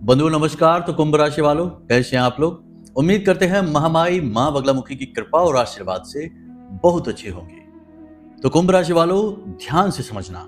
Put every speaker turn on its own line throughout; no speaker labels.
बंधुओं नमस्कार। तो कुंभ राशि वालों, कैसे हैं आप लोग? उम्मीद करते हैं महामाई मां बगलामुखी की कृपा और आशीर्वाद से बहुत अच्छे होंगे। तो कुंभ राशि वालों, ध्यान से समझना,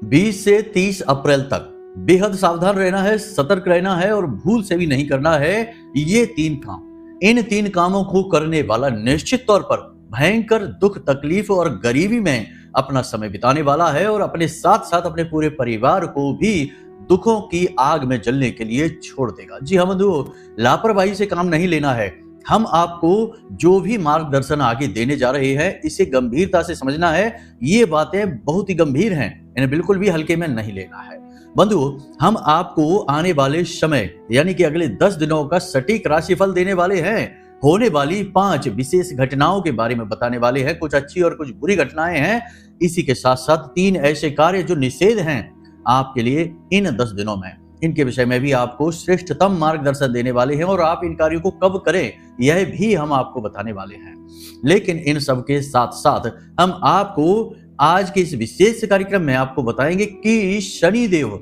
20 से 30 अप्रैल तक बेहद सावधान रहना है, सतर्क रहना है और भूल से भी नहीं करना है ये 3 काम। इन 3 कामों को करने वाला निश्चित तौर पर भयंकर दुख, तकलीफ और गरीबी में अपना समय बिताने वाला है और अपने साथ साथ अपने पूरे परिवार को भी दुखों की आग में जलने के लिए छोड़ देगा। जी हाँ बंधुओं, लापरवाही से काम नहीं लेना है। हम आपको जो भी मार्गदर्शन आगे देने जा रहे हैं इसे गंभीरता से समझना है। ये बातें बहुत ही गंभीर हैं, इन्हें बिल्कुल भी हल्के में नहीं लेना है। बंधुओं, हम आपको आने वाले समय यानी कि अगले 10 दिनों का सटीक राशिफल देने वाले हैं। होने वाली 5 विशेष घटनाओं के बारे में बताने वाले हैं। कुछ अच्छी और कुछ बुरी घटनाएं हैं। इसी के साथ साथ 3 ऐसे कार्य जो निषेध हैं आपके लिए इन 10 दिनों में, इनके विषय में भी आपको श्रेष्ठतम मार्गदर्शन देने वाले हैं और आप इन कार्यों को कब करें यह भी हम आपको बताने वाले हैं। लेकिन इन सब के साथ साथ हम आपको आज के इस विशेष कार्यक्रम में आपको बताएंगे कि शनिदेव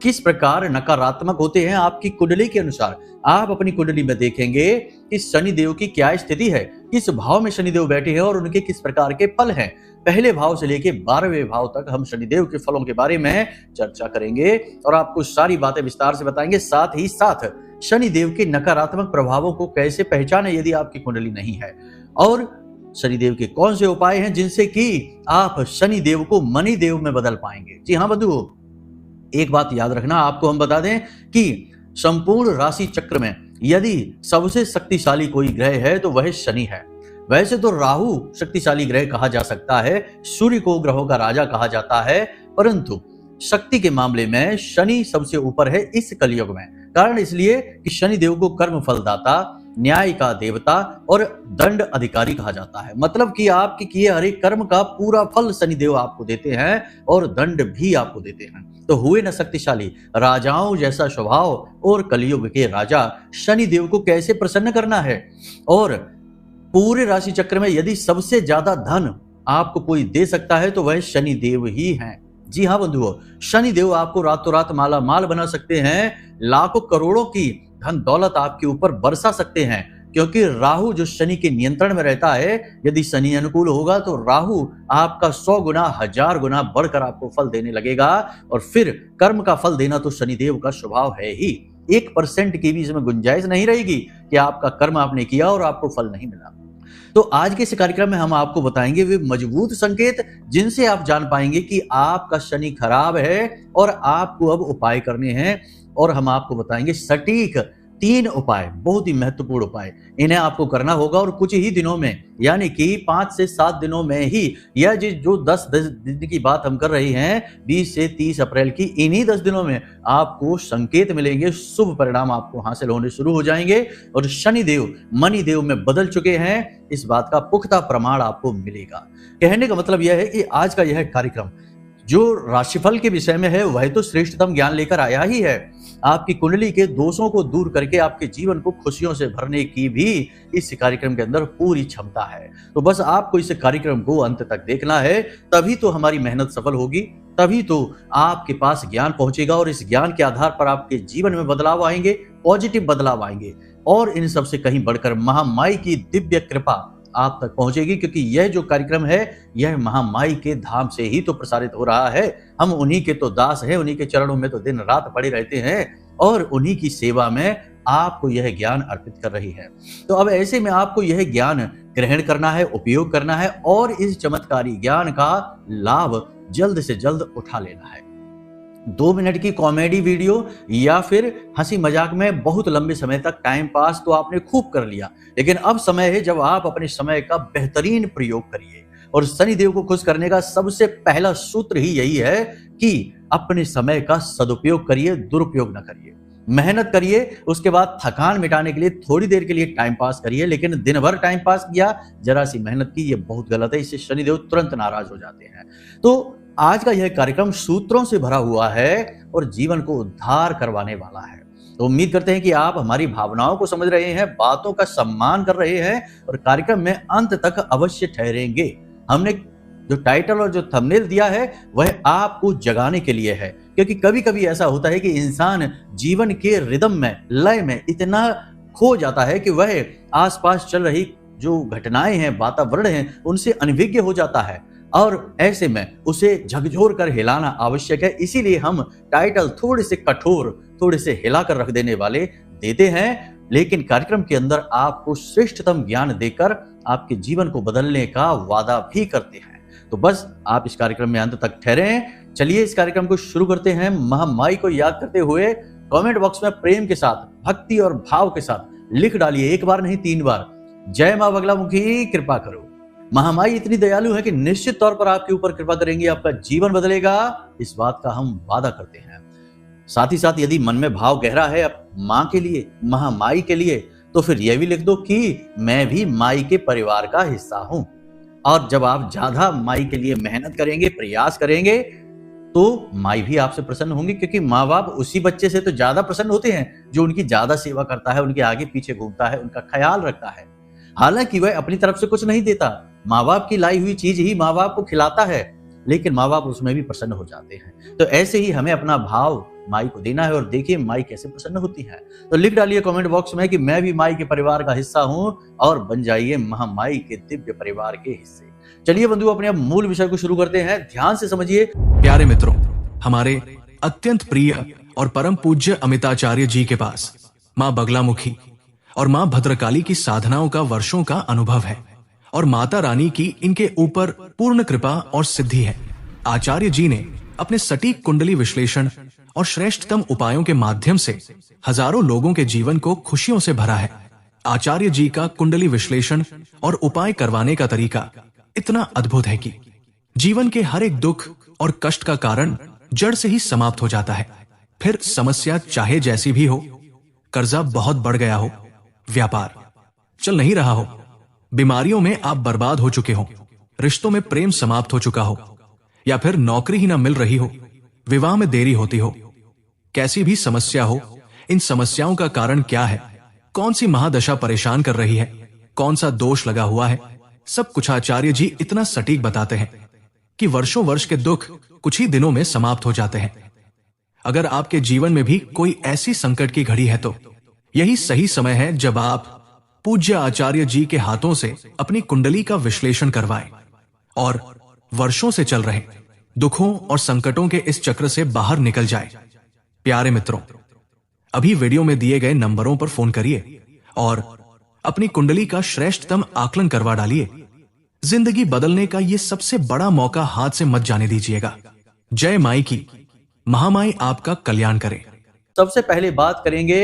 किस प्रकार नकारात्मक होते हैं आपकी कुंडली के अनुसार। आप अपनी कुंडली में देखेंगे कि शनिदेव की क्या स्थिति है, किस भाव में शनिदेव बैठे हैं और उनके किस प्रकार के फल हैं। पहले भाव से लेकर 12वें भाव तक हम शनिदेव के फलों के बारे में चर्चा करेंगे और आपको सारी बातें विस्तार से बताएंगे। साथ ही साथ शनिदेव के नकारात्मक प्रभावों को कैसे पहचानें यदि आपकी कुंडली नहीं है, और शनिदेव के कौन से उपाय हैं जिनसे कि आप शनिदेव को मणिदेव में बदल पाएंगे। जी हाँ बंधुओं, एक बात याद रखना, आपको हम बता दें कि संपूर्ण राशि चक्र में यदि सबसे शक्तिशाली कोई ग्रह है तो वह शनि है। वैसे तो राहु शक्तिशाली ग्रह कहा जा सकता है, सूर्य को ग्रहों का राजा कहा जाता है, परंतु शक्ति के मामले में शनि सबसे ऊपर है इस कलयुग में। कारण इसलिए कि शनि देव को कर्म फलदाता, न्याय का देवता और दंड अधिकारी कहा जाता है। मतलब कि आपके किए हर एक कर्म का पूरा फल शनिदेव आपको देते हैं और दंड भी आपको देते हैं। तो हुए न शक्तिशाली, राजाओं जैसा स्वभाव और कलयुग के राजा शनिदेव को कैसे प्रसन्न करना है। और पूरे राशि चक्र में यदि सबसे ज्यादा धन आपको कोई दे सकता है तो वह शनिदेव ही हैं। जी हाँ बंधुओं, शनिदेव आपको रातों रात माला माल बना सकते हैं, लाखों करोड़ों की धन दौलत आपके ऊपर बरसा सकते हैं, क्योंकि राहु जो शनि के नियंत्रण में रहता है, यदि शनि अनुकूल होगा तो राहु आपका 100 गुना 1000 गुना बढ़कर आपको फल देने लगेगा। और फिर कर्म का फल देना तो शनिदेव का स्वभाव है ही। 1% की भी इसमें गुंजाइश नहीं रहेगी कि आपका कर्म आपने किया और आपको फल नहीं मिला। तो आज के इस कार्यक्रम में हम आपको बताएंगे वे मजबूत संकेत जिनसे आप जान पाएंगे कि आपका शनि खराब है और आपको अब उपाय करने हैं। और हम आपको बताएंगे सटीक 3 उपाय, बहुत ही महत्वपूर्ण उपाय। इन्हें आपको करना होगा और कुछ ही दिनों में, यानी कि 5 से 7 दिनों में ही, यह जो 10 दिन की बात हम कर रहे हैं 20 से 30 अप्रैल की, इन्हीं 10 दिनों में आपको संकेत मिलेंगे, शुभ परिणाम आपको हासिल होने शुरू हो जाएंगे और शनिदेव मणिदेव में बदल चुके हैं, इस बात का पुख्ता प्रमाण आपको मिलेगा। कहने का मतलब यह है कि आज का यह कार्यक्रम जो राशिफल के विषय में है वह तो श्रेष्ठतम ज्ञान लेकर आया ही है। आपकी कुंडली के दोषों को दूर करके आपके जीवन को खुशियों से भरने की भी इस कार्यक्रम के अंदर पूरी क्षमता है। तो बस आपको इस कार्यक्रम को अंत तक देखना है, तभी तो हमारी मेहनत सफल होगी, तभी तो आपके पास ज्ञान पहुंचेगा और इस ज्ञान के आधार पर आपके जीवन में बदलाव आएंगे, पॉजिटिव बदलाव आएंगे और इन सबसे कहीं बढ़कर महामाई की दिव्य कृपा आप तक पहुंचेगी, क्योंकि यह जो कार्यक्रम है यह महामाई के धाम से ही तो प्रसारित हो रहा है। हम उन्हीं के तो दास हैं, उन्हीं के चरणों में तो दिन रात पड़े रहते हैं और उन्हीं की सेवा में आपको यह ज्ञान अर्पित कर रही है। तो अब ऐसे में आपको यह ज्ञान ग्रहण करना है, उपयोग करना है और इस चमत्कारी ज्ञान का लाभ जल्द से जल्द उठा लेना है। 2 मिनट की कॉमेडी वीडियो या फिर हंसी मजाक में बहुत लंबे समय तक टाइम पास तो आपने खूब कर लिया, लेकिन अब समय है जब आप अपने समय का बेहतरीन प्रयोग करिए। और शनिदेव को खुश करने का सबसे पहला सूत्र ही यही है कि अपने समय का सदुपयोग करिए, दुरुपयोग न करिए। मेहनत करिए, उसके बाद थकान मिटाने के लिए थोड़ी देर के लिए टाइम पास करिए, लेकिन दिन भर टाइम पास किया, जरा सी मेहनत की, ये बहुत गलत है। इससे शनिदेव तुरंत नाराज हो जाते हैं। तो आज का यह कार्यक्रम सूत्रों से भरा हुआ है और जीवन को उद्धार करवाने वाला है। तो उम्मीद करते हैं कि आप हमारी भावनाओं को समझ रहे हैं, बातों का सम्मान कर रहे हैं और कार्यक्रम में अंत तक अवश्य ठहरेंगे। हमने जो टाइटल और जो थंबनेल दिया है वह आपको जगाने के लिए है, क्योंकि कभी कभी ऐसा होता है कि इंसान जीवन के रिदम में, लय में इतना खो जाता है कि वह आसपास चल रही जो घटनाएं हैं, वातावरण है, उनसे अनभिज्ञ हो जाता है और ऐसे में उसे झकझोर कर हिलाना आवश्यक है। इसीलिए हम टाइटल थोड़े से कठोर, थोड़े से हिलाकर रख देने वाले देते हैं, लेकिन कार्यक्रम के अंदर आपको श्रेष्ठतम ज्ञान देकर आपके जीवन को बदलने का वादा भी करते हैं। तो बस आप इस कार्यक्रम में अंत तक ठहरे। चलिए इस कार्यक्रम को शुरू करते हैं। महामाई को याद करते हुए कमेंट बॉक्स में प्रेम के साथ, भक्ति और भाव के साथ लिख डालिए, एक बार नहीं 3 बार, जय मां बगलामुखी कृपा करो। महामाई इतनी दयालु है कि निश्चित तौर पर आपके ऊपर कृपा करेंगी, आपका जीवन बदलेगा, इस बात का हम वादा करते हैं। साथ ही साथ यदि मन में भाव गहरा है मां के लिए, महामाई के लिए, तो फिर यह भी लिख दो कि मैं भी माई के परिवार का हिस्सा हूं। और जब आप ज्यादा माई के लिए मेहनत करेंगे, प्रयास करेंगे, तो माई भी आपसे प्रसन्न होंगी, क्योंकि माँ बाप उसी बच्चे से तो ज्यादा प्रसन्न होते हैं जो उनकी ज्यादा सेवा करता है, उनके आगे पीछे घूमता है, उनका ख्याल रखता है। हालांकि वह अपनी तरफ से कुछ नहीं देता, माँ बाप की लाई हुई चीज ही माँ बाप को खिलाता है, लेकिन माँ बाप उसमें भी प्रसन्न हो जाते हैं। तो ऐसे ही हमें अपना भाव माई को देना है और देखिए माई कैसे प्रसन्न होती है। तो लिख डालिए कमेंट बॉक्स में कि मैं भी माई के परिवार का हिस्सा हूं और बन जाइए महामाई के दिव्य परिवार के हिस्से। चलिए बंधु, अपने अब मूल विषय को शुरू करते हैं। ध्यान से समझिए।
प्यारे मित्रों, हमारे अत्यंत प्रिय और परम पूज्य अमिताचार्य जी के पास माँ बगलामुखी और माँ भद्रकाली की साधनाओं का वर्षों का अनुभव है और माता रानी की इनके ऊपर पूर्ण कृपा और सिद्धि है। आचार्य जी ने अपने सटीक कुंडली विश्लेषण और श्रेष्ठतम उपायों के माध्यम से हजारों लोगों के जीवन को खुशियों से भरा है। आचार्य जी का कुंडली विश्लेषण और उपाय करवाने का तरीका इतना अद्भुत है कि जीवन के हर एक दुख और कष्ट का कारण जड़ से ही समाप्त हो जाता है। फिर समस्या चाहे जैसी भी हो, कर्जा बहुत बढ़ गया हो, व्यापार चल नहीं रहा हो, बीमारियों में आप बर्बाद हो चुके हो, रिश्तों में प्रेम समाप्त हो चुका हो, या फिर नौकरी ही ना मिल रही हो, विवाह में देरी होती हो, कैसी भी समस्या हो, इन समस्याओं का कारण क्या है, कौन सी महादशा परेशान कर रही है, कौन सा दोष लगा हुआ है, सब कुछ आचार्य जी इतना सटीक बताते हैं कि वर्षों वर्ष के दुख कुछ ही दिनों में समाप्त हो जाते हैं। अगर आपके जीवन में भी कोई ऐसी संकट की घड़ी है तो यही सही समय है जब आप पूज्य आचार्य जी के हाथों से अपनी कुंडली का विश्लेषण करवाएं और वर्षों से चल रहे दुखों और संकटों के इस चक्र से बाहर निकल जाए। प्यारे मित्रों, अभी वीडियो में दिए गए नंबरों पर फोन करिए और अपनी कुंडली का श्रेष्ठतम आकलन करवा डालिए। जिंदगी बदलने का ये सबसे बड़ा मौका हाथ से मत जाने दीजिएगा। जय माई की। महामाई आपका कल्याण करे।
सबसे पहले बात करेंगे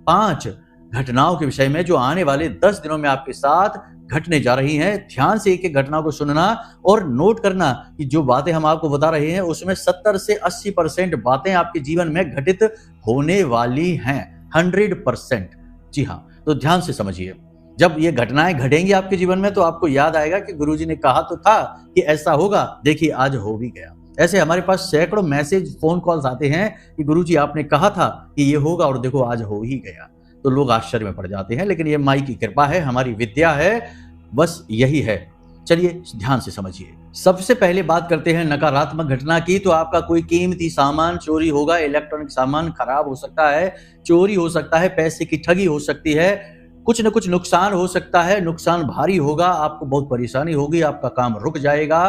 5 घटनाओं के विषय में जो आने वाले 10 दिनों में आपके साथ घटने जा रही हैं। ध्यान से एक एक घटना को सुनना और नोट करना कि जो बातें हम आपको बता रहे हैं उसमें 70 से 80% बातें आपके जीवन में घटित होने वाली हैं। 100%। जी हाँ, तो ध्यान से समझिए। जब ये घटनाएं घटेंगी आपके जीवन में तो आपको याद आएगा कि गुरुजी ने कहा तो था कि ऐसा होगा, देखिए आज हो भी गया। ऐसे हमारे पास सैकड़ों मैसेज, फोन कॉल्स आते हैं कि गुरुजी आपने कहा था कि ये होगा और देखो आज हो ही गया। तो लोग आश्चर्य में पड़ जाते हैं, लेकिन ये माई की कृपा है, हमारी विद्या है, बस यही है। चलिए ध्यान से समझिए। सबसे पहले बात करते हैं नकारात्मक घटना की। तो आपका कोई कीमती सामान चोरी होगा, इलेक्ट्रॉनिक सामान खराब हो सकता है, चोरी हो सकता है, पैसे की ठगी हो सकती है, कुछ न कुछ नुकसान हो सकता है, नुकसान भारी होगा, आपको बहुत परेशानी होगी, आपका काम रुक जाएगा,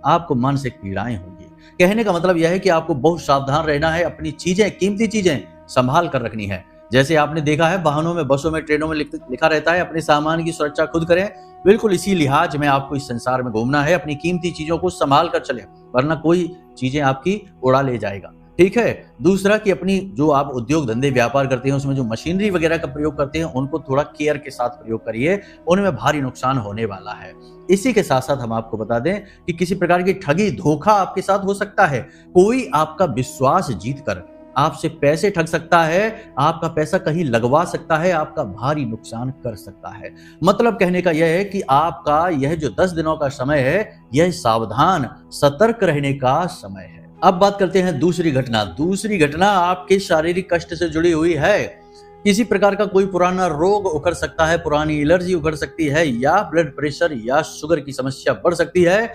आपको मानसिक पीड़ाएं होंगी। कहने का मतलब यह है कि आपको बहुत सावधान रहना है, अपनी चीजें, कीमती चीजें संभाल कर रखनी है। जैसे आपने देखा है वाहनों में, बसों में, ट्रेनों में लिखा रहता है अपने सामान की सुरक्षा खुद करें। बिल्कुल इसी लिहाज में आपको इस संसार में घूमना है, अपनी कीमती चीजों को संभाल कर चले, वरना कोई चीजें आपकी उड़ा ले जाएगा। ठीक है। दूसरा कि अपनी जो आप उद्योग धंधे व्यापार करते हैं उसमें जो मशीनरी वगैरह का प्रयोग करते हैं उनको थोड़ा केयर के साथ प्रयोग करिए, उनमें भारी नुकसान होने वाला है। इसी के साथ साथ हम आपको बता दें कि किसी प्रकार की ठगी, धोखा आपके साथ हो सकता है। कोई आपका विश्वास जीतकर आपसे पैसे ठग सकता है, आपका पैसा कहीं लगवा सकता है, आपका भारी नुकसान कर सकता है। मतलब कहने का यह है कि आपका यह जो 10 दिनों का समय है, यह सावधान, सतर्क रहने का समय है। अब बात करते हैं दूसरी घटना। दूसरी घटना आपके शारीरिक कष्ट से जुड़ी हुई है। किसी प्रकार का कोई पुराना रोग उखड़ सकता है, पुरानी एलर्जी उखड़ सकती है, या ब्लड प्रेशर या शुगर की समस्या बढ़ सकती है।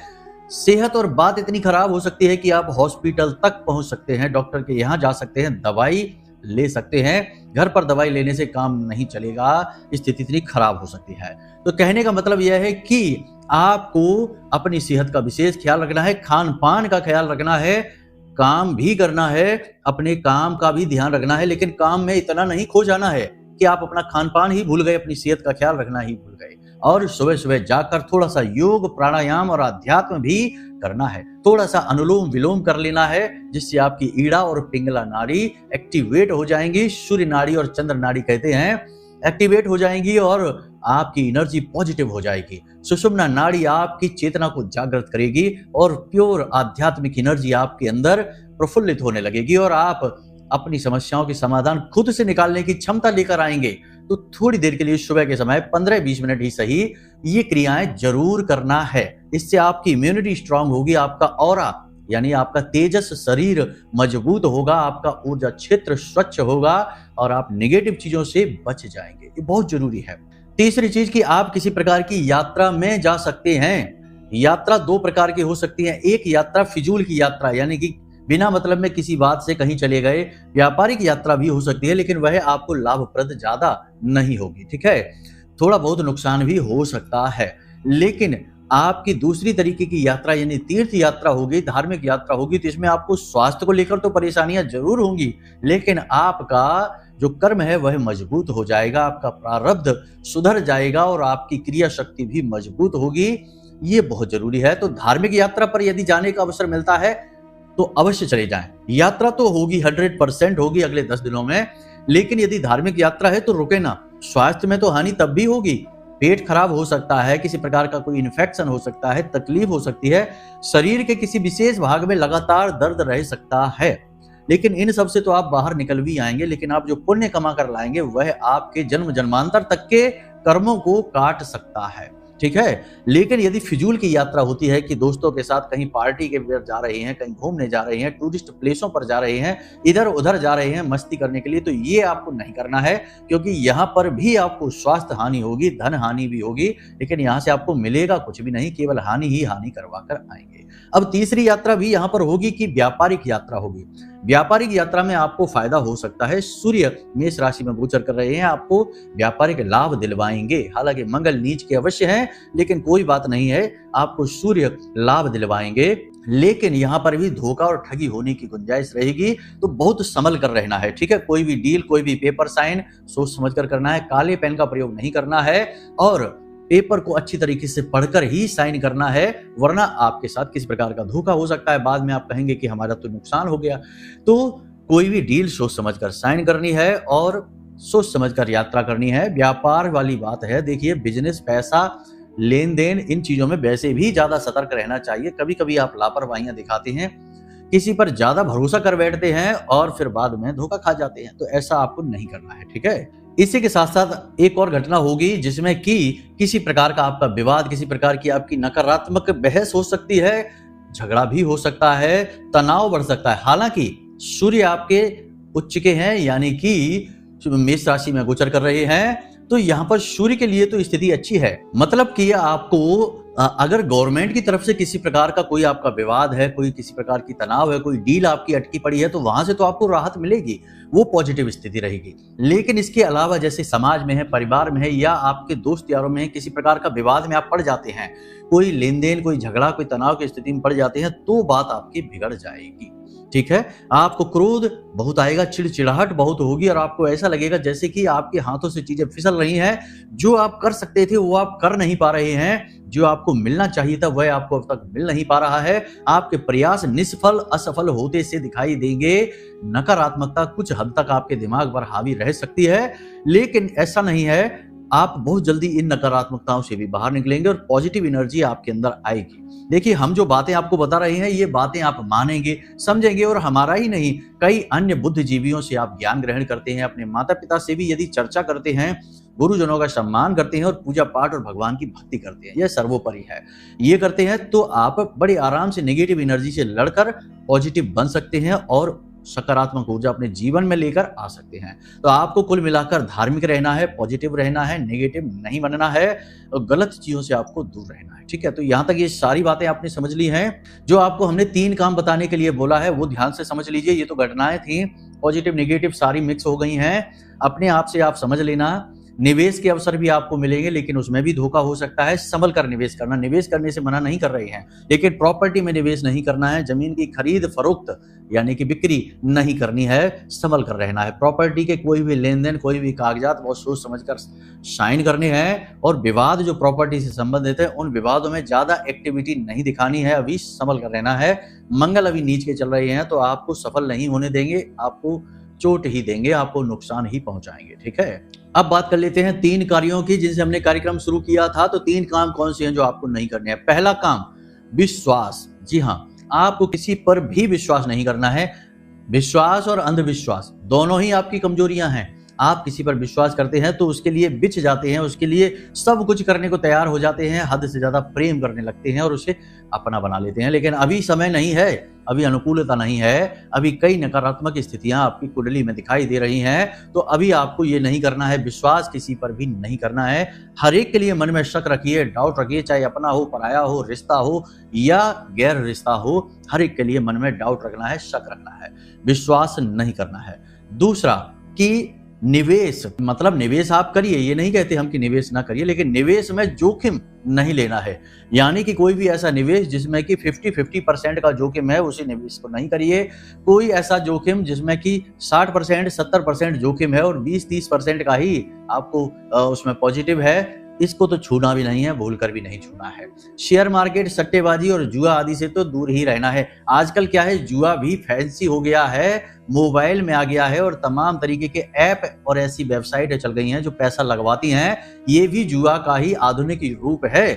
सेहत और बात इतनी खराब हो सकती है कि आप हॉस्पिटल तक पहुंच सकते हैं, डॉक्टर के यहाँ जा सकते हैं, दवाई ले सकते हैं। घर पर दवाई लेने से काम नहीं चलेगा, स्थिति इतनी खराब हो सकती है। तो कहने का मतलब यह है कि आपको अपनी सेहत का विशेष ख्याल रखना है, खान पान का ख्याल रखना है, काम भी करना है, अपने काम का भी ध्यान रखना है, लेकिन काम में इतना नहीं खो जाना है कि आप अपना खान पान ही भूल गए, अपनी सेहत का ख्याल रखना ही भूल गए। और सुबह सुबह जाकर थोड़ा सा योग, प्राणायाम और अध्यात्म भी करना है। थोड़ा सा अनुलोम विलोम कर लेना है, जिससे आपकी ईड़ा और पिंगला नाड़ी एक्टिवेट हो जाएंगी। सूर्य नाड़ी और चंद्र नाड़ी कहते हैं, एक्टिवेट हो जाएंगी और आपकी एनर्जी पॉजिटिव हो जाएगी। सुषुम्ना नाड़ी आपकी चेतना को जागृत करेगी और प्योर आध्यात्मिक एनर्जी आपके अंदर प्रफुल्लित होने लगेगी और आप अपनी समस्याओं के समाधान खुद से निकालने की क्षमता लेकर आएंगे। तो थोड़ी देर के लिए सुबह के समय 15-20 मिनट ही सही ये क्रियाएं जरूर करना है। इससे आपकी इम्यूनिटी स्ट्रांग होगी, आपका ऑरा यानी आपका तेजस शरीर मजबूत होगा, आपका ऊर्जा क्षेत्र स्वच्छ होगा और आप नेगेटिव चीजों से बच जाएंगे। ये बहुत जरूरी है। तीसरी चीज कि आप किसी प्रकार की यात्रा में जा सकते हैं। यात्रा दो प्रकार की हो सकती है। एक यात्रा फिजूल की यात्रा, यानी कि बिना मतलब में किसी बात से कहीं चले गए। व्यापारिक यात्रा भी हो सकती है, लेकिन वह आपको लाभप्रद ज्यादा नहीं होगी, ठीक है। थोड़ा बहुत नुकसान भी हो सकता है। लेकिन आपकी दूसरी तरीके की यात्रा यानी तीर्थ यात्रा होगी, धार्मिक यात्रा होगी, तो इसमें आपको स्वास्थ्य को लेकर तो परेशानियां जरूर होंगी, लेकिन आपका जो कर्म है वह मजबूत हो जाएगा, आपका प्रारब्ध सुधर जाएगा और आपकी क्रिया शक्ति भी मजबूत होगी। ये बहुत जरूरी है। तो धार्मिक यात्रा पर यदि जाने का अवसर मिलता है तो अवश्य चले जाएं। यात्रा तो होगी, 100% होगी अगले 10 दिनों में, लेकिन यदि धार्मिक यात्रा है तो रुके ना। स्वास्थ्य में तो हानि तब भी होगी, पेट खराब हो सकता है, किसी प्रकार का कोई इन्फेक्शन हो सकता है, तकलीफ हो सकती है, शरीर के किसी विशेष भाग में लगातार दर्द रह सकता है, लेकिन इन सब से तो आप बाहर निकल भी आएंगे। लेकिन आप जो पुण्य कमा कर लाएंगे वह आपके जन्म जन्मांतर तक के कर्मों को काट सकता है, ठीक है। लेकिन यदि फिजूल की यात्रा होती है कि दोस्तों के साथ कहीं पार्टी के लिए जा रहे हैं, कहीं घूमने जा रहे हैं, टूरिस्ट प्लेसों पर जा रहे हैं, इधर उधर जा रहे हैं मस्ती करने के लिए, तो ये आपको नहीं करना है, क्योंकि यहाँ पर भी आपको स्वास्थ्य हानि होगी, धन हानि भी होगी, लेकिन यहाँ से आपको मिलेगा कुछ भी नहीं, केवल हानि ही हानि करवा कर आएंगे। अब तीसरी यात्रा भी यहाँ पर होगी कि व्यापारिक यात्रा होगी। व्यापारिक यात्रा में आपको फायदा हो सकता है। सूर्य मेष राशि में गोचर कर रहे हैं, आपको व्यापारिक लाभ दिलवाएंगे। हालांकि मंगल नीच के अवश्य हैं, लेकिन कोई बात नहीं है, आपको सूर्य लाभ दिलवाएंगे। लेकिन यहाँ पर भी धोखा और ठगी होने की गुंजाइश रहेगी, तो बहुत संभल कर रहना है, ठीक है। कोई भी डील, कोई भी पेपर साइन सोच समझ कर करना है। काले पेन का प्रयोग नहीं करना है और पेपर को अच्छी तरीके से पढ़कर ही साइन करना है, वरना आपके साथ किसी प्रकार का धोखा हो सकता है। बाद में आप कहेंगे कि हमारा तो नुकसान हो गया। तो कोई भी डील सोच समझकर साइन करनी है और सोच समझकर यात्रा करनी है। व्यापार वाली बात है, देखिए बिजनेस, पैसा, लेन देन, इन चीजों में वैसे भी ज्यादा सतर्क रहना चाहिए। कभी कभी आप लापरवाहियां दिखाते हैं, किसी पर ज्यादा भरोसा कर बैठते हैं और फिर बाद में धोखा खा जाते हैं, तो ऐसा आपको नहीं करना है, ठीक है। इसी के साथ साथ एक और घटना होगी जिसमें कि किसी प्रकार का आपका विवाद, किसी प्रकार की आपकी नकारात्मक बहस हो सकती है, झगड़ा भी हो सकता है, तनाव बढ़ सकता है। हालांकि सूर्य आपके उच्च के हैं, यानी कि मेष राशि में गोचर कर रहे हैं, तो यहाँ पर सूर्य के लिए तो स्थिति अच्छी है। मतलब कि आपको अगर गवर्नमेंट की तरफ से किसी प्रकार का कोई आपका विवाद है, कोई किसी प्रकार की तनाव है, कोई डील आपकी अटकी पड़ी है, तो वहां से तो आपको राहत मिलेगी, वो पॉजिटिव स्थिति रहेगी। लेकिन इसके अलावा जैसे समाज में है, परिवार में है, या आपके दोस्त यारों में है, किसी प्रकार का विवाद में आप पड़ जाते हैं, कोई लेन देन, कोई झगड़ा, कोई तनाव की स्थिति में पड़ जाते हैं, तो बात आपकी बिगड़ जाएगी, ठीक है। आपको क्रोध बहुत आएगा, चिड़चिड़ाहट बहुत होगी और आपको ऐसा लगेगा जैसे कि आपके हाथों से चीजें फिसल रही हैं। जो आप कर सकते थे वो आप कर नहीं पा रहे हैं, जो आपको मिलना चाहिए था वह आपको अब तक मिल नहीं पा रहा है। आपके प्रयास निष्फल, असफल होते से दिखाई देंगे। नकारात्मकता कुछ हद तक आपके दिमाग पर हावी रह सकती है, लेकिन ऐसा नहीं है, आप बहुत जल्दी इन नकारात्मकताओं से भी बाहर निकलेंगे और पॉजिटिव एनर्जी आपके अंदर आएगी। देखिए, हम जो बातें आपको बता रहे हैं, ये बातें आप मानेंगे, समझेंगे, और हमारा ही नहीं, कई अन्य बुद्धिजीवियों से आप ज्ञान ग्रहण करते हैं, अपने माता पिता से भी यदि चर्चा करते हैं, गुरुजनों का सम्मान करते हैं और पूजा पाठ और भगवान की भक्ति करते हैं, यह सर्वोपरि है। ये करते हैं तो आप बड़े आराम से नेगेटिव एनर्जी से लड़कर पॉजिटिव बन सकते हैं और सकारात्मक ऊर्जा अपने जीवन में लेकर आ सकते हैं। तो आपको कुल मिलाकर धार्मिक रहना है, पॉजिटिव रहना है, नेगेटिव नहीं बनना है और गलत चीज़ों से आपको दूर रहना है। ठीक है, तो यहाँ तक ये सारी बातें आपने समझ ली हैं। जो आपको हमने 3 काम बताने के लिए बोला है वो ध्यान से समझ लीजिए। ये तो घटनाएं थी, पॉजिटिव नेगेटिव सारी मिक्स हो गई हैं। अपने आप से आप समझ लेना। निवेश के अवसर भी आपको मिलेंगे, लेकिन उसमें भी धोखा हो सकता है। संभल कर निवेश करना, निवेश करने से मना नहीं कर रहे हैं, लेकिन प्रॉपर्टी में निवेश नहीं करना है। जमीन की खरीद फरोख्त यानी कि बिक्री नहीं करनी है, संभल कर रहना है। प्रॉपर्टी के कोई भी लेन देन, कोई भी कागजात बहुत सोच समझ कर साइन करने हैं। और विवाद जो प्रॉपर्टी से संबंधित है, उन विवादों में ज्यादा एक्टिविटी नहीं दिखानी है। अभी संभल कर रहना है। मंगल अभी नीच के चल रहे हैं, तो आपको सफल नहीं होने देंगे, आपको चोट ही देंगे, आपको नुकसान ही पहुंचाएंगे। ठीक है, अब बात कर लेते हैं 3 कार्यों की जिनसे हमने कार्यक्रम शुरू किया था। तो 3 काम कौन से हैं जो आपको नहीं करने हैं? पहला काम, विश्वास। जी हाँ, आपको किसी पर भी विश्वास नहीं करना है। विश्वास और अंधविश्वास दोनों ही आपकी कमजोरियां हैं। आप किसी पर विश्वास करते हैं तो उसके लिए बिछ जाते हैं, उसके लिए सब कुछ करने को तैयार हो जाते हैं, हद से ज्यादा प्रेम करने लगते हैं और उसे अपना बना लेते हैं। लेकिन अभी समय नहीं है, अभी अनुकूलता नहीं है, अभी कई नकारात्मक स्थितियां आपकी कुंडली में दिखाई दे रही हैं। तो अभी आपको ये नहीं करना है, विश्वास किसी पर भी नहीं करना है। हर एक के लिए मन में शक रखिए, डाउट रखिए, चाहे अपना हो, पराया हो, रिश्ता हो या गैर रिश्ता हो, हर एक के लिए मन में डाउट रखना है, शक रखना है, विश्वास नहीं करना है। दूसरा कि निवेश, मतलब निवेश आप करिए, ये नहीं कहते हम कि निवेश ना करिए, लेकिन निवेश में जोखिम नहीं लेना है। यानी कि कोई भी ऐसा निवेश जिसमें कि 50-50% का जोखिम है, उसी निवेश को नहीं करिए। कोई ऐसा जोखिम जिसमें कि 60% 70% जोखिम है और 20-30% का ही आपको उसमें पॉजिटिव है, इसको तो छूना भी नहीं है, भूल कर भी नहीं छूना है। शेयर मार्केट, सट्टेबाजी और जुआ आदि से तो दूर ही रहना है। आजकल क्या है, जुआ भी फैंसी हो गया है, मोबाइल में आ गया है और तमाम तरीके के ऐप और ऐसी वेबसाइटें चल गई हैं जो पैसा लगवाती हैं। ये भी जुआ का ही आधुनिक रूप है।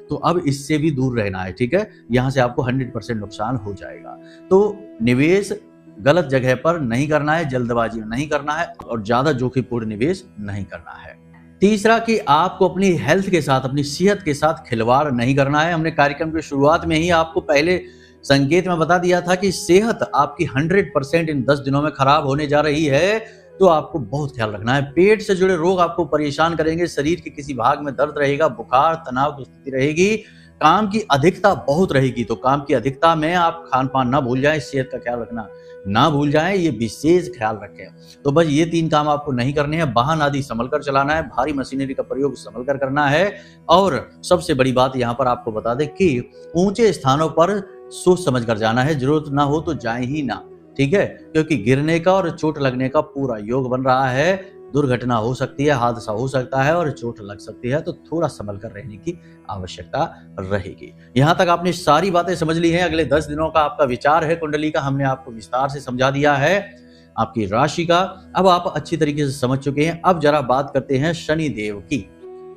तो अब इससे भी दूर रहना है। ठीक है, यहाँ से आपको 100% नुकसान हो जाएगा। तो निवेश गलत जगह पर नहीं करना है, जल्दबाजी में नहीं करना है और ज्यादा जोखिमपूर्ण निवेश नहीं करना है। तीसरा कि आपको अपनी हेल्थ के साथ, अपनी सेहत के साथ खिलवाड़ नहीं करना है। हमने कार्यक्रम की शुरुआत में ही आपको पहले संकेत में बता दिया था कि सेहत आपकी 100% इन 10 दिनों में खराब होने जा रही है। तो आपको बहुत ख्याल रखना है। पेट से जुड़े रोग आपको परेशान करेंगे, शरीर के किसी भाग में दर्द रहेगा, बुखार, तनाव की स्थिति रहेगी, काम की अधिकता बहुत रहेगी। तो काम की अधिकता में आप खान पान ना भूल जाएं, सेहत का ख्याल रखना ना भूल जाएं, ये विशेष ख्याल रखें। तो बस ये 3 काम आपको नहीं करने हैं। वाहन आदि संभल कर चलाना है, भारी मशीनरी का प्रयोग संभल कर करना है। और सबसे बड़ी बात यहाँ पर आपको बता दें कि ऊंचे स्थानों पर सोच समझ कर जाना है, जरूरत ना हो तो जाए ही ना। ठीक है, क्योंकि गिरने का और चोट लगने का पूरा योग बन रहा है। दुर्घटना हो सकती है, हादसा हो सकता है और चोट लग सकती है। तो थोड़ा संभल कर रहने की आवश्यकता रहेगी। यहाँ तक आपने सारी बातें समझ ली हैं। अगले 10 दिनों का आपका विचार है कुंडली का, हमने आपको विस्तार से समझा दिया है, आपकी राशि का अब आप अच्छी तरीके से समझ चुके हैं। अब जरा बात करते हैं शनि देव की,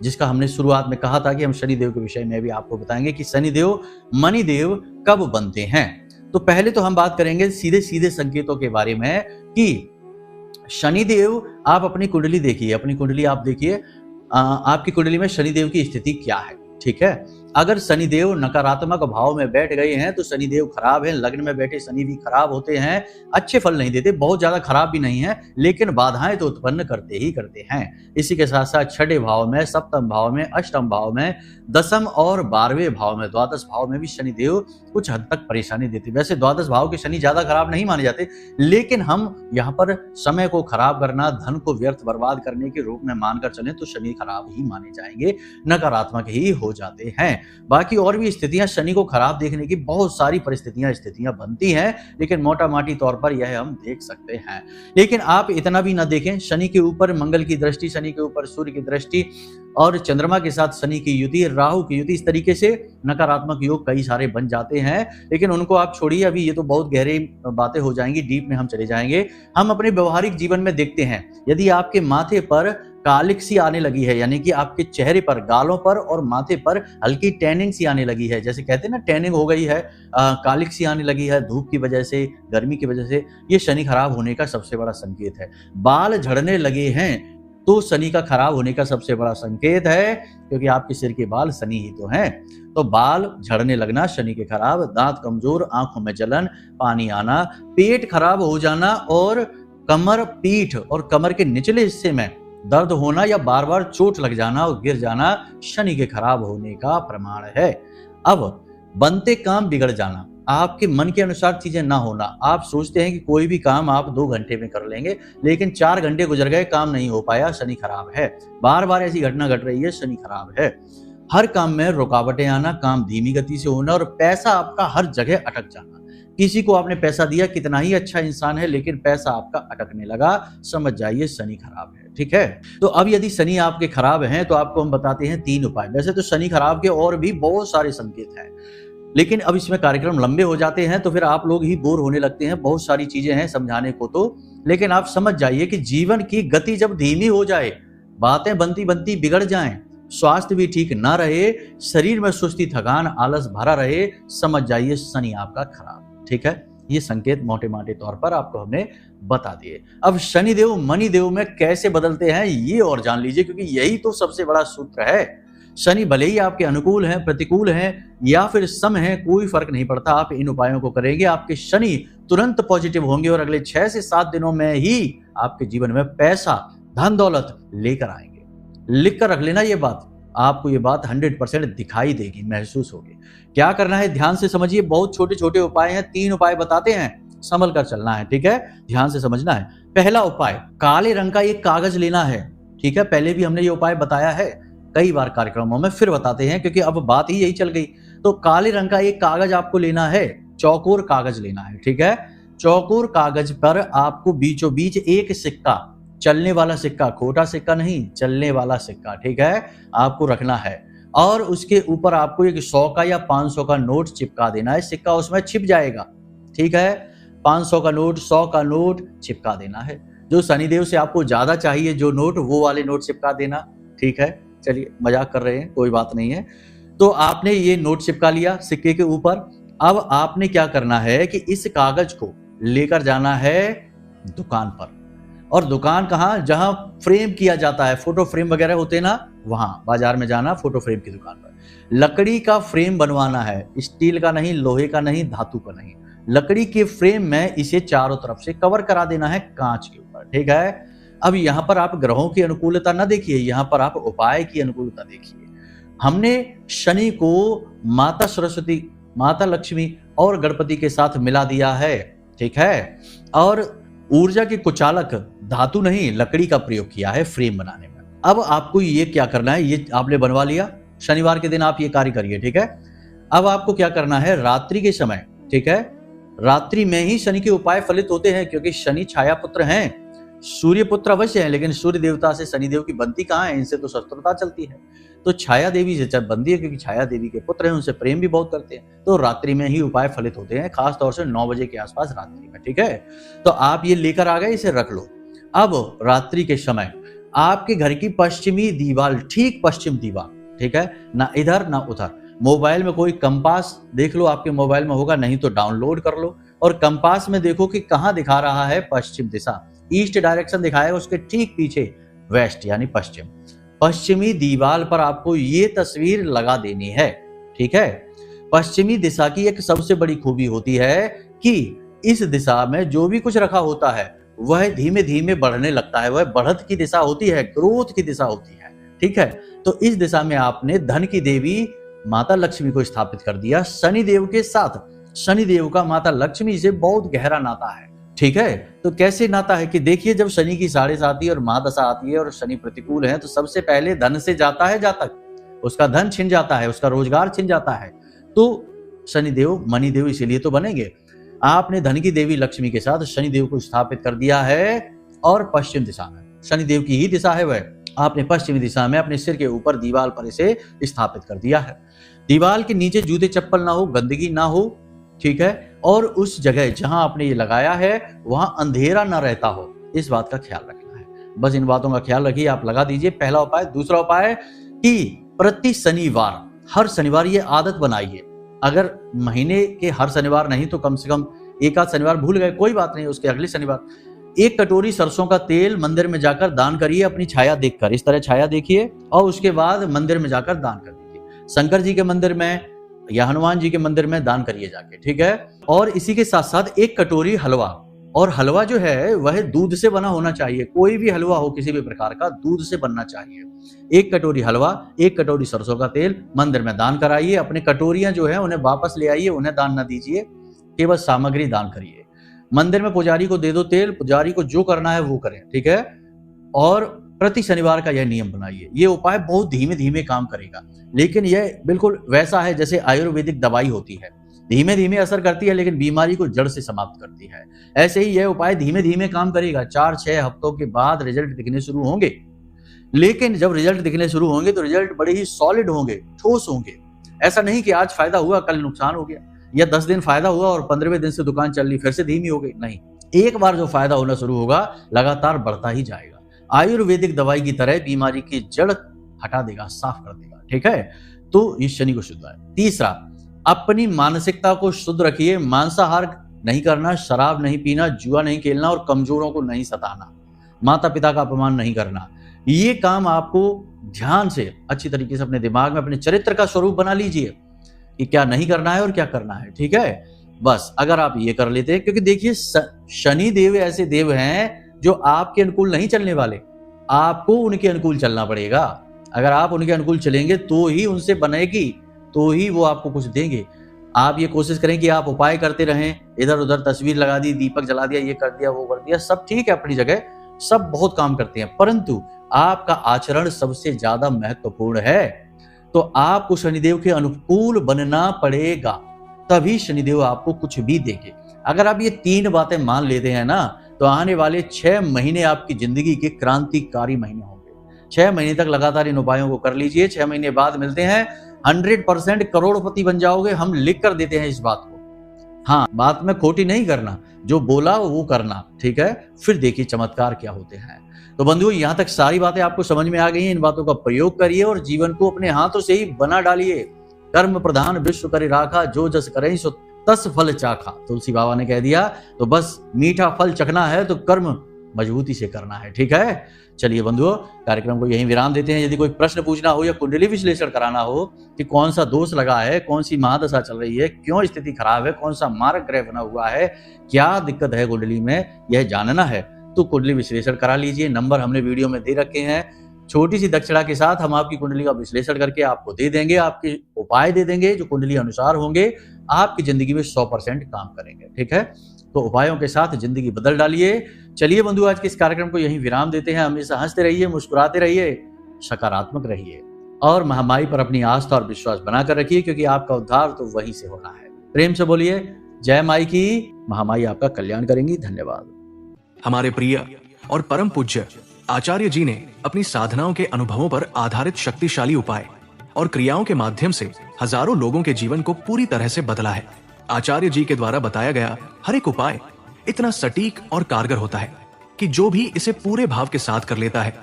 जिसका हमने शुरुआत में कहा था कि हम शनि देव के विषय में भी आपको बताएंगे कि शनि देव मणि देव कब बनते हैं। तो पहले तो हम बात करेंगे सीधे सीधे संकेतों के बारे में कि शनिदेव, आप अपनी कुंडली देखिए, अपनी कुंडली आप देखिए, आपकी कुंडली में शनिदेव की स्थिति क्या है। ठीक है, अगर शनिदेव नकारात्मक भाव में बैठ गए हैं तो शनिदेव खराब है। लग्न में बैठे शनि भी खराब होते हैं, अच्छे फल नहीं देते, बहुत ज्यादा खराब भी नहीं है, लेकिन बाधाएं तो उत्पन्न करते ही करते हैं। इसी के साथ साथ 6ठे भाव में, सप्तम भाव में, अष्टम भाव में, दसम और 12वें भाव में, द्वादश भाव में भी शनिदेव कुछ हद तक परेशानी देते। वैसे द्वादश भाव के शनि ज्यादा खराब नहीं माने जाते, लेकिन हम यहाँ पर समय को खराब करना, धन को व्यर्थ बर्बाद करने के रूप में मानकर चले तो शनि खराब ही माने जाएंगे, नकारात्मक ही हो जाते हैं। बाकी और भी स्थितियां शनि को खराब देखने की बहुत सारी स्थितियां बनती हैं, लेकिन मोटा माटी तौर पर यह हम देख सकते हैं। लेकिन आप इतना भी ना देखें। शनि के ऊपर मंगल की दृष्टि, शनि के ऊपर सूर्य की दृष्टि और चंद्रमा के साथ शनि की युति, राहु की युति, इस तरीके से नकारात्मक योग कई सारे बन जाते हैं। लेकिन उनको आप छोड़िए, अभी ये तो बहुत गहरी बातें हो जाएंगी, डीप में हम चले जाएंगे। हम अपने व्यवहारिक जीवन में देखते हैं, यदि आपके माथे पर कालिक सी आने लगी है, यानी कि आपके चेहरे पर, गालों पर और माथे पर हल्की टैनिंग सी आने लगी है, जैसे कहते हैं ना टैनिंग हो गई है, कालिक सी आने लगी है धूप की वजह से, गर्मी की वजह से, ये शनि खराब होने का सबसे बड़ा संकेत है। बाल झड़ने लगे हैं, तो शनि का खराब होने का सबसे बड़ा संकेत है, क्योंकि आपके सिर के बाल शनि ही तो हैं। तो बाल झड़ने लगना शनि के खराब, दांत कमजोर, आंखों में जलन, पानी आना, पेट खराब हो जाना और कमर, पीठ और कमर के निचले हिस्से में दर्द होना या बार बार चोट लग जाना और गिर जाना शनि के खराब होने का प्रमाण है। अब बनते काम बिगड़ जाना, आपके मन के अनुसार चीजें ना होना, आप सोचते हैं कि कोई भी काम आप 2 घंटे में कर लेंगे, लेकिन 4 घंटे गुजर गए, काम नहीं हो पाया, शनि खराब है। बार बार ऐसी घटना घट रही है, शनि खराब है। हर काम में रुकावटें आना, काम धीमी गति से होना और पैसा आपका हर जगह अटक जाना। किसी को आपने पैसा दिया, कितना ही अच्छा इंसान है, लेकिन पैसा आपका अटकने लगा, समझ जाइए शनि खराब है। ठीक है, तो अब यदि शनि आपके खराब हैं तो आपको हम बताते हैं 3 उपाय। वैसे तो शनि खराब के और भी बहुत सारे संकेत हैं, लेकिन अब इसमें कार्यक्रम लंबे हो जाते हैं तो फिर आप लोग ही बोर होने लगते हैं। बहुत सारी चीजें हैं समझाने को तो, लेकिन आप समझ जाइए कि जीवन की गति जब धीमी हो जाए, बातें बनती बनती बिगड़ जाएं, स्वास्थ्य भी ठीक ना रहे, शरीर में सुस्ती, थकान, आलस भरा रहे, समझ जाइए शनि आपका खराब। ठीक है, ये संकेत मोटे मोटे तौर पर आपको हमने बता दिए। अब शनिदेव मणिदेव में कैसे बदलते हैं ये और जान लीजिए, क्योंकि यही तो सबसे बड़ा सूत्र है। शनि भले ही आपके अनुकूल हैं, प्रतिकूल हैं या फिर सम हैं, कोई फर्क नहीं पड़ता। आप इन उपायों को करेंगे, आपके शनि तुरंत पॉजिटिव होंगे और अगले 6 से 7 दिनों में ही आपके जीवन में पैसा, धन दौलत लेकर आएंगे। लिख कर रख लेना ये बात, आपको ये बात 100% दिखाई देगी, महसूस होगी। क्या करना है ध्यान से समझिए, बहुत छोटे छोटे उपाय हैं, 3 उपाय बताते हैं, संभल कर चलना है। ठीक है, ध्यान से समझना है। पहला उपाय, काले रंग का एक कागज लेना है। ठीक है, पहले भी हमने ये उपाय बताया है कई बार कार्यक्रमों में, फिर बताते हैं क्योंकि अब बात ही यही चल गई। तो काले रंग का एक कागज आपको लेना है, चौकोर कागज लेना है। ठीक है, चौकोर कागज पर आपको बीचों बीच एक सिक्का, चलने वाला सिक्का, खोटा सिक्का नहीं, चलने वाला सिक्का, ठीक है, आपको रखना है। और उसके ऊपर आपको एक 100 का या 500 का नोट चिपका देना है, सिक्का उसमें छिप जाएगा। ठीक है, 500 का नोट, 100 का नोट चिपका देना है। जो शनिदेव से आपको ज्यादा चाहिए जो नोट, वो वाले नोट चिपका देना। ठीक है, चलिए मजाक कर रहे हैं, कोई बात नहीं है। तो आपने ये नोट चिपका लिया सिक्के के ऊपर। अब आपने क्या करना है कि इस कागज को लेकर जाना है दुकान पर। और दुकान कहाँ, जहां फ्रेम किया जाता है, फोटो फ्रेम वगैरह होते हैं ना, वहां बाजार में जाना, फोटो फ्रेम की दुकान पर। लकड़ी का फ्रेम बनवाना है, स्टील का नहीं, लोहे का नहीं, धातु का नहीं, लकड़ी के फ्रेम में इसे चारों तरफ से कवर करा देना है कांच के ऊपर। ठीक है, अब यहां पर आप ग्रहों की अनुकूलता ना देखिए, यहां पर आप उपाय की अनुकूलता देखिए। हमने शनि को माता सरस्वती, माता लक्ष्मी और गणपति के साथ मिला दिया है। ठीक है, और ऊर्जा के कुचालक धातु नहीं, लकड़ी का प्रयोग किया है फ्रेम बनाने में। अब आपको ये क्या करना है, ये आपने बनवा लिया, शनिवार के दिन आप ये कार्य करिए। ठीक है, अब आपको क्या करना है, रात्रि के समय, ठीक है, रात्रि में ही शनि के उपाय फलित होते हैं, क्योंकि शनि छाया पुत्र हैं, सूर्य पुत्र अवश्य है, लेकिन सूर्य देवता से शनिदेव की बनती कहाँ है, इनसे तो शत्रुता चलती है। तो छाया देवी से बनती है, क्योंकि छाया देवी के पुत्र हैं, उनसे प्रेम भी बहुत करते हैं। तो रात्रि में ही उपाय फलित होते हैं, खास तौर से 9 बजे के आसपास रात्रि में। ठीक है, तो आप ये लेकर आ गए, इसे रख लो। अब रात्रि के समय आपके घर की पश्चिमी दीवार, ठीक पश्चिम दीवार, ठीक है, ना इधर ना उधर। मोबाइल में कोई कंपास देख लो, आपके मोबाइल में होगा, नहीं तो डाउनलोड कर लो, और कंपास में देखो कि कहाँ दिखा रहा है, पश्चिम दिशा, ईस्ट डायरेक्शन दिखाएगा, उसके ठीक पीछे वेस्ट यानी पश्चिम। पश्चिमी दीवार पर आपको ये तस्वीर लगा देनी है। ठीक है, पश्चिमी दिशा की एक सबसे बड़ी खूबी होती है कि इस दिशा में जो भी कुछ रखा होता है वह धीमे धीमे बढ़ने लगता है, वह बढ़त की दिशा होती है, ग्रोथ की दिशा होती है। ठीक है, तो इस दिशा में आपने धन की देवी माता लक्ष्मी को स्थापित कर दिया। शनिदेव के साथ, शनिदेव का माता लक्ष्मी से बहुत गहरा नाता है। ठीक है, तो कैसे नाता है कि देखिए, जब शनि की 7.5 और महादशा आती है और शनि प्रतिकूल है, तो सबसे पहले धन से जाता है जातक, उसका धन छिन जाता है, उसका रोजगार छिन जाता है। तो शनिदेव मणिदेव इसीलिए तो बनेंगे। आपने धन की देवी लक्ष्मी के साथ शनिदेव को स्थापित कर दिया है, और पश्चिम दिशा में, शनिदेव की ही दिशा है वह, आपने पश्चिमी दिशा में अपने सिर के ऊपर दीवार पर इसे स्थापित कर दिया है। दीवार के नीचे जूते चप्पल ना हो, गंदगी ना हो। ठीक है, और उस जगह जहां आपने ये लगाया है वहां अंधेरा ना रहता हो, इस बात का ख्याल रखना है। बस इन बातों का ख्याल रखिए, आप लगा दीजिए, पहला उपाय। दूसरा उपाय कि प्रति शनिवार, हर शनिवार ये आदत बनाइए। अगर महीने के हर शनिवार नहीं तो कम से कम एक आध शनिवार भूल गए, कोई बात नहीं, उसके अगले शनिवार 1 कटोरी सरसों का तेल मंदिर में जाकर दान करिए, अपनी छाया देखकर। इस तरह छाया देखिए और उसके बाद मंदिर में जाकर दान कर दीजिए। शंकर जी के मंदिर में या हनुमान जी के मंदिर में दान करिए जाके, ठीक है। और इसी के साथ साथ 1 कटोरी हलवा, और हलवा जो है वह दूध से बना होना चाहिए। कोई भी हलवा हो किसी भी प्रकार का, दूध से बनना चाहिए। 1 कटोरी हलवा, 1 कटोरी सरसों का तेल मंदिर में दान कराइए। अपने कटोरियां जो है उन्हें वापस ले आइए, उन्हें दान न दीजिए, केवल सामग्री दान करिए। मंदिर में पुजारी को दे दो तेल, पुजारी को जो करना है वो करें, ठीक है। और प्रति शनिवार का यह नियम बनाइए। ये उपाय बहुत धीमे धीमे काम करेगा, लेकिन यह बिल्कुल वैसा है जैसे आयुर्वेदिक दवाई होती है, धीमे धीमे असर करती है लेकिन बीमारी को जड़ से समाप्त करती है। ऐसे ही यह उपाय धीमे धीमे काम करेगा। 4-6 हफ्तों के बाद रिजल्ट दिखने शुरू होंगे, लेकिन जब रिजल्ट दिखने शुरू होंगे तो रिजल्ट बड़े ही सॉलिड होंगे, ठोस होंगे। ऐसा नहीं कि आज फायदा हुआ कल नुकसान हो गया, या 10 दिन फायदा हुआ और 15वें दिन से दुकान चल रही फिर से धीमी हो गई। नहीं, एक बार जो फायदा होना शुरू होगा लगातार बढ़ता ही जाएगा। आयुर्वेदिक दवाई की तरह बीमारी की जड़ हटा देगा, साफ कर देगा, ठीक है। तो इस शनि को शुद्ध है। तीसरा, अपनी मानसिकता को शुद्ध रखिए। मांसाहार नहीं करना, शराब नहीं पीना, जुआ नहीं खेलना और कमजोरों को नहीं सताना, माता पिता का अपमान नहीं करना। ये काम आपको ध्यान से अच्छी तरीके से अपने दिमाग में अपने चरित्र का स्वरूप बना लीजिए कि क्या नहीं करना है और क्या करना है, ठीक है। बस अगर आप ये कर लेते हैं, क्योंकि देखिए शनि देव ऐसे देव हैं जो आपके अनुकूल नहीं चलने वाले, आपको उनके अनुकूल चलना पड़ेगा। अगर आप उनके अनुकूल चलेंगे तो ही उनसे बनेगी, तो ही वो आपको कुछ देंगे। आप ये कोशिश करें कि आप उपाय करते रहें, इधर उधर तस्वीर लगा दी, दीपक जला दिया, ये कर दिया, वो कर दिया, सब ठीक है अपनी जगह, सब बहुत काम करते हैं, परंतु आपका आचरण सबसे ज्यादा महत्वपूर्ण है। तो आपको शनिदेव के अनुकूल बनना पड़ेगा, तभी शनिदेव आपको कुछ भी देंगे। अगर आप ये 3 बातें मान लेते हैं ना, तो आने वाले 6 महीने आपकी जिंदगी के क्रांतिकारी महीने होंगे। 6 महीने तक लगातार इन उपायों को कर लीजिए। 6 महीने बाद मिलते हैं, 100% करोड़पति बन जाओगे। हम लिख कर देते हैं इस बात को। हाँ, बात में खोटी नहीं करना, जो बोला वो करना, ठीक है। फिर देखिए चमत्कार क्या होते हैं। तो बंधुओं, यहाँ तक सारी बातें आपको समझ में आ गई हैं। इन बातों का प्रयोग करिए और जीवन को अपने हाथों से ही बना डालिए। कर्म प्रधान विश्व करे राखा, जो जस करे सो तस फल चाखा, तुलसी बाबा ने कह दिया। तो बस मीठा फल चखना है तो कर्म मजबूती से करना है, ठीक है। चलिए बंधुओं, कार्यक्रम को यहीं विराम देते हैं। यदि कोई प्रश्न पूछना हो या कुंडली विश्लेषण कराना हो कि कौन सा दोष लगा है, कौन सी महादशा चल रही है, क्यों स्थिति खराब है, कौन सा मार्ग ग्रह बना हुआ है, क्या दिक्कत है कुंडली में, यह जानना है तो कुंडली विश्लेषण करा लीजिए। नंबर हमने वीडियो में दे रखे हैं। छोटी सी दक्षिणा के साथ हम आपकी कुंडली का विश्लेषण करके आपको दे देंगे, आपके उपाय दे देंगे जो कुंडली अनुसार होंगे, आपकी जिंदगी में 100% काम करेंगे, ठीक है। तो उपायों के साथ जिंदगी बदल डालिए। चलिए बंधु, आज के इस कार्यक्रम को यहीं विराम देते हैं। हमेशा हंसते रहिए, मुस्कुराते रहिए, सकारात्मक रहिए और महामाई पर अपनी आस्था और विश्वास बनाकर रखिए, क्योंकि आपका उद्धार तो वहीं से होना है। प्रेम से बोलिए जय माई की। महामाई आपका कल्याण करेंगी। धन्यवाद।
हमारे प्रिय और परम पूज्य आचार्य जी ने अपनी साधनाओं के अनुभवों पर आधारित शक्तिशाली उपाय और क्रियाओं के माध्यम से हजारों लोगों के जीवन को पूरी तरह से बदला है। आचार्य जी के द्वारा बताया गया हर एक उपाय इतना सटीक और कारगर होता है कि जो भी इसे पूरे भाव के साथ कर लेता है,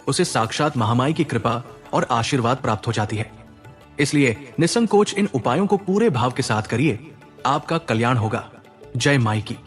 उसे साक्षात महामाई की कृपा और आशीर्वाद प्राप्त हो जाती है। इसलिए निसंकोच इन उपायों को पूरे भाव के साथ करिए, आपका कल्याण होगा। जय माई की।